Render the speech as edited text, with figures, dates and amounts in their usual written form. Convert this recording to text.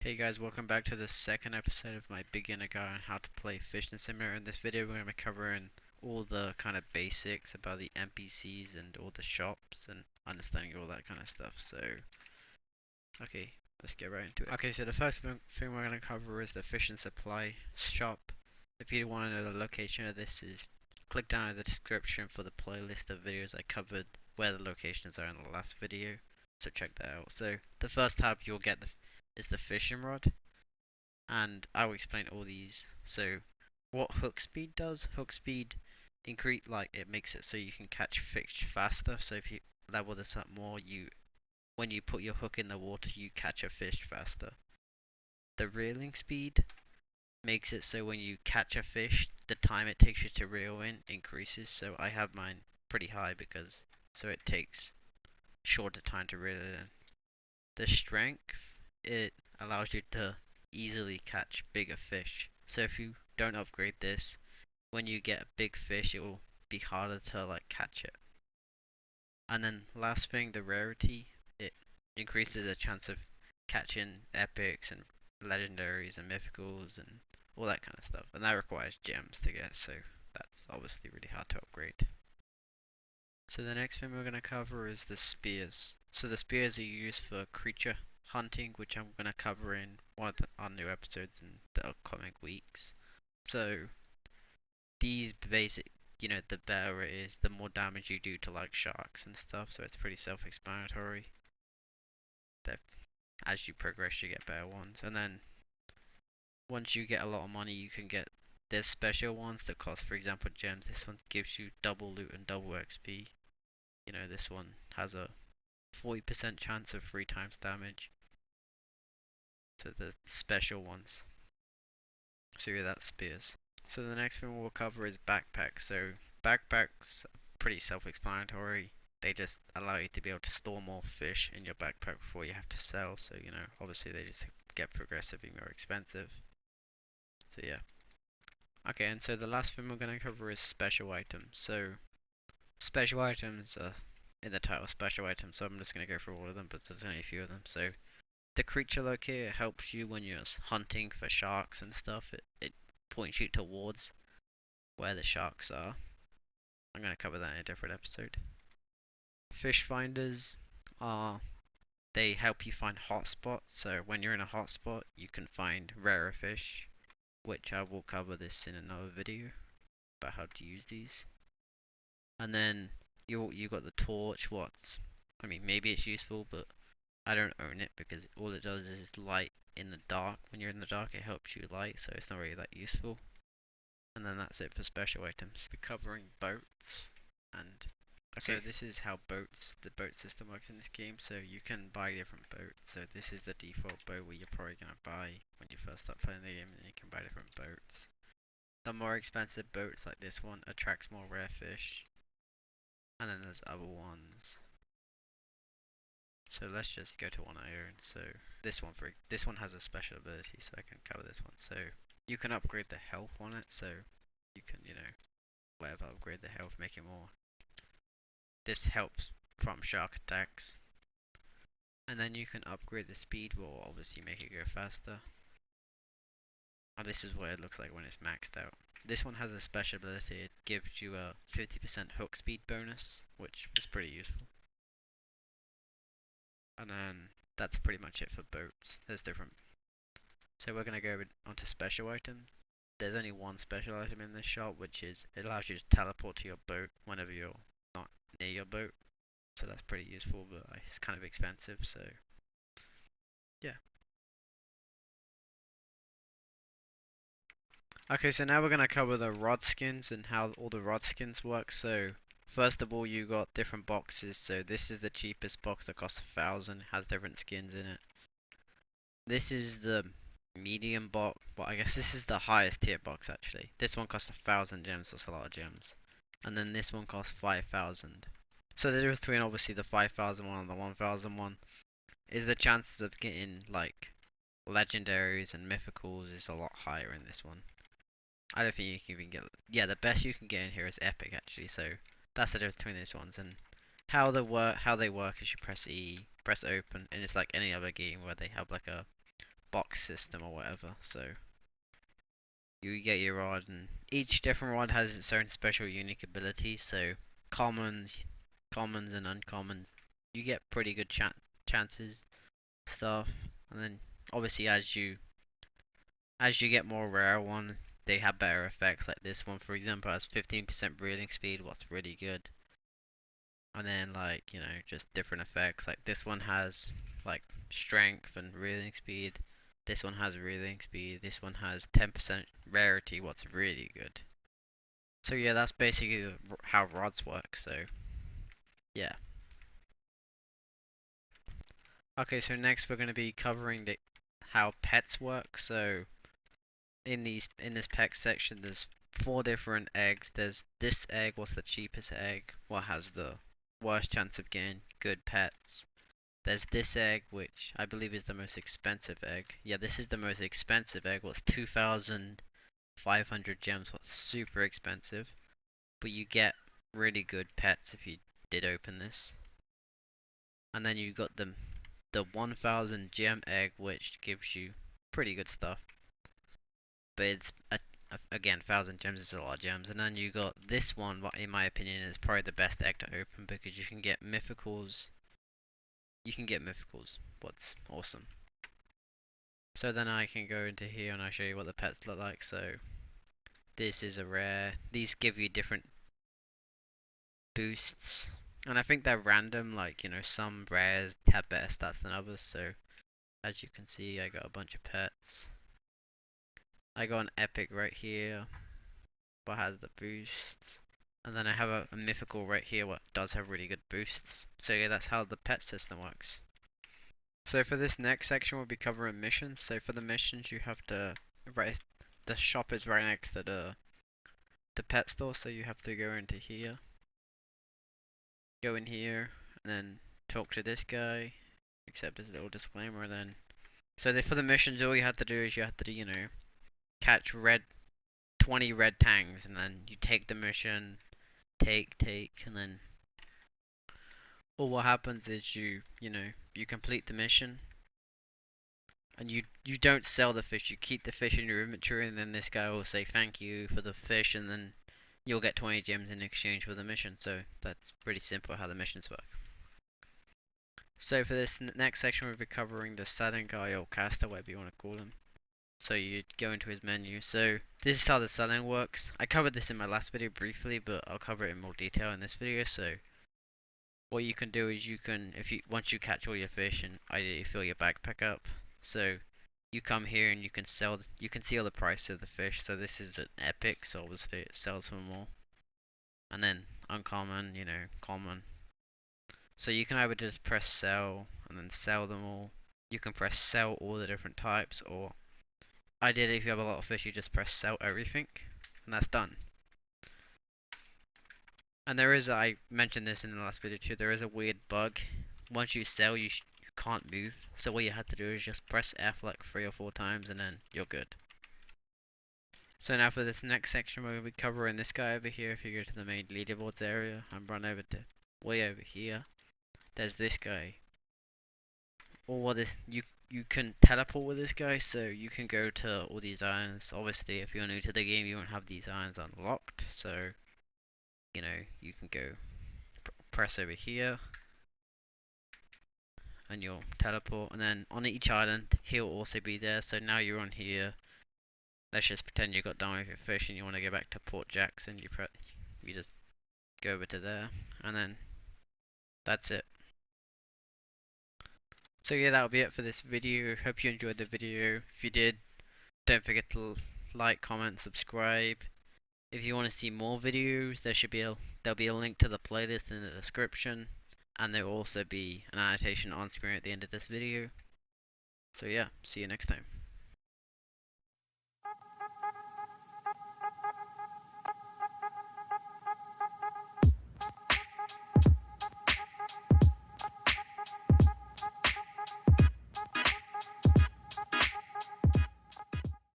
Hey guys, welcome back to the second episode of my beginner guide on how to play Fishing Simulator. In this video, we're going to be covering all the kind of basics about the NPCs and all the shops and understanding all that kind of stuff. So, okay, let's get right into it. Okay, so the first thing we're going to cover is the Fish and Supply shop. If you want to know the location of this, click down in the description for the playlist of videos I covered where the locations are in the last video. So check that out. So the first tab you'll get is the fishing rod, and I will explain all these. So what hook speed does, hook speed increase, like, it makes it so you can catch fish faster. So if you level this up more, when you put your hook in the water, you catch a fish faster. The reeling speed makes it so when you catch a fish, the time it takes you to reel in increases. So I have mine pretty high because so it takes shorter time to reel it in. The strength, it allows you to easily catch bigger fish. So if you don't upgrade this, when you get a big fish, it will be harder to like catch it. And then last thing, the rarity, it increases the chance of catching epics and legendaries and mythicals and all that kind of stuff. And that requires gems to get, so that's obviously really hard to upgrade. So the next thing we're going to cover is the spears. So the spears are used for creature hunting, which I'm going to cover in one of our new episodes in the upcoming weeks. So these basic, the better it is, the more damage you do to like sharks and stuff. So it's pretty self-explanatory. That as you progress, you get better ones, and then once you get a lot of money, you can get there's special ones that cost, for example, gems. This one gives you double loot and double XP. This one has a 40% chance of 3 times damage. So the special ones. So yeah, that's spears. So the next thing we'll cover is backpacks. So backpacks are pretty self-explanatory. They just allow you to be able to store more fish in your backpack before you have to sell. So obviously they just get progressively more expensive. So yeah. Okay, and so the last thing we're going to cover is special items. So special items are in the title, special items. So I'm just going to go through all of them, but there's only a few of them. So the creature locator helps you when you're hunting for sharks and stuff. It points you towards where the sharks are. I'm going to cover that in a different episode. Fish finders are, they help you find hotspots. So when you're in a hotspot, you can find rarer fish, which I will cover this in another video about how to use these. And then you got the torch. Maybe it's useful, but I don't own it because all it does is light in the dark. When you're in the dark, it helps you light, so it's not really that useful. And then that's it for special items. We're covering boats, and okay. So this is how the boat system works in this game. So you can buy different boats. So this is the default boat where you're probably gonna buy when you first start playing the game, and then you can buy different boats. The more expensive boats like this one attracts more rare fish, and then there's other ones. So let's just go to one I own. So this one has a special ability, so I can cover this one. So you can upgrade the health on it, so you can, whatever, upgrade the health, make it more. This helps from shark attacks. And then you can upgrade the speed, will obviously make it go faster. And this is what it looks like when it's maxed out. This one has a special ability, it gives you a 50% hook speed bonus, which is pretty useful. And then that's pretty much it for boats. There's different. So we're going to go onto special items. There's only one special item in this shop, which is it allows you to teleport to your boat whenever you're not near your boat. So that's pretty useful, but it's kind of expensive, so yeah. Okay, so now we're going to cover the rod skins and how all the rod skins work. So first of all, you got different boxes. So this is the cheapest box that costs 1,000, has different skins in it. This is the medium box. Well, I guess this is the highest tier box actually. This one costs 1,000 gems, that's a lot of gems. And then this one costs 5,000. So the difference between obviously the 5,000 one and the 1,000 one is the chances of getting like legendaries and mythicals is a lot higher in this one. I don't think you can even get. Yeah, the best you can get in here is epic actually. So that's the difference between these ones. And how they work is you press E, press open, and it's like any other game where they have like a box system or whatever. So you get your rod, and each different rod has its own special unique abilities. So commons, commons and uncommons, you get pretty good chances stuff, and then obviously as you get more rare ones, they have better effects. Like this one, for example, has 15% breathing speed, what's really good. And then like just different effects. Like this one has like strength and breathing speed. This one has breathing speed. This one has 10% rarity, what's really good. So yeah, that's basically how rods work. So yeah. Okay, so next we're going to be covering the how pets work. So in this pet section, there's four different eggs. There's this egg, what's the cheapest egg? What has the worst chance of getting good pets? There's this egg, which I believe is the most expensive egg. Yeah, this is the most expensive egg. What's 2,500 gems? What's super expensive. But you get really good pets if you did open this. And then you got the 1,000 gem egg, which gives you pretty good stuff. But it's again 1,000 gems is a lot of gems. And then you got this one, what in my opinion is probably the best egg to open because you can get mythicals. You can get mythicals. What's awesome. So then I can go into here and I'll show you what the pets look like. So this is a rare. These give you different boosts. And I think they're random, like, some rares have better stats than others. So as you can see, I got a bunch of pets. I got an epic right here, what has the boosts. And then I have a mythical right here, what does have really good boosts. So yeah, that's how the pet system works. So for this next section, we'll be covering missions. So for the missions, you have to the shop is right next to the pet store, so you have to go into here, go in here, and then talk to this guy, accept his little disclaimer, and then for the missions, all you have to do is you have to catch 20 red tangs, and then you take the mission, take, and then all what happens is you complete the mission, and you don't sell the fish, you keep the fish in your inventory, and then this guy will say thank you for the fish, and then you'll get 20 gems in exchange for the mission. So that's pretty simple how the missions work. So for this next section, we'll be covering the Southern guy, or caster, whatever you want to call him. So you go into his menu. So this is how the selling works. I covered this in my last video briefly, but I'll cover it in more detail in this video. So what you can do is once you catch all your fish and ideally fill your backpack up, so you come here and you can see all the price of the fish. So this is an epic, so obviously it sells for more. And then uncommon, common. So you can either just press sell and then sell them all. You can press sell all the different types, or ideally if you have a lot of fish, you just press sell everything, and that's done. And I mentioned this in the last video too, there is a weird bug. Once you sell, you can't move. So what you have to do is just press F like 3 or 4 times and then you're good. So now for this next section, we're going to be covering this guy over here. If you go to the main leaderboards area and run over to way over here, there's this guy. Or what is you can teleport with this guy, so you can go to all these islands. Obviously, if you're new to the game, you won't have these islands unlocked. So you can go press over here and you'll teleport, and then on each island he'll also be there. So now you're on here, let's just pretend you got done with your fish and you want to go back to Port Jackson. You just go over to there, and then that's it. So yeah, that'll be it for this video. Hope you enjoyed the video. If you did, don't forget to like, comment, subscribe. If you want to see more videos, there'll be a link to the playlist in the description, and there will also be an annotation on screen at the end of this video. So yeah, see you next time.